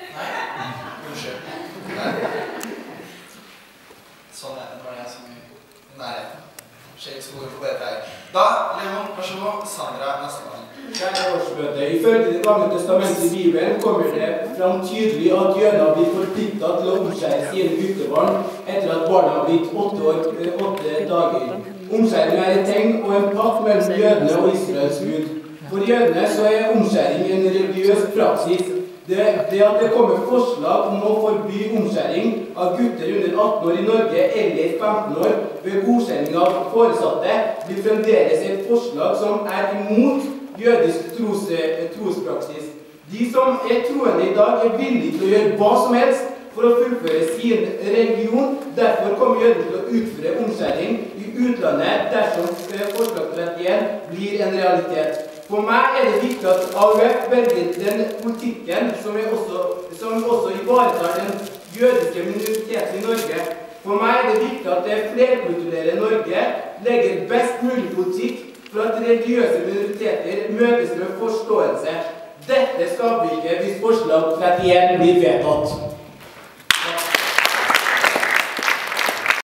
Nei? Unnskyld. Sånn er det når det er så mye i nærheten. Skjer ikke så gode på bedre her. Da, Leon, vær så god, Sandra, neste gang. Kjære årsmøte, ifølge Det gamle testamentet i Bibelen kommer det fram tydelig at jøder blir forpliktet til å omskjære sine guttebarn etter at barna har blitt 8 dager. Omskjæring er et tegn og en pakt mellom jødene og Israels Gud. For jødene så er omskjæring en religiøs praksis. Det at det kommer forslag om å forby omskjæring av gutter under 18 år i Norge eller 15 år ved godkjenning av foresatte, blir fremdeles et forslag som er imot jødisk trospraksis. De som er troende i dag er villige til å gjøre hva som helst for å fullføre sin religion. Derfor kommer jøder til å utføre omskjæring i utlandet dersom forslag 31 blir en realitet. For meg er det viktig at AUF velger den politikken som også ivaretar den jødiske minoriteten i Norge. For meg er det viktig at det flerkulturelle Norge legger best mulig politikk for at religiøse minoriteter møtes med forståelse. Dette skaper vi ikke hvis forslag 31 blir vedtatt.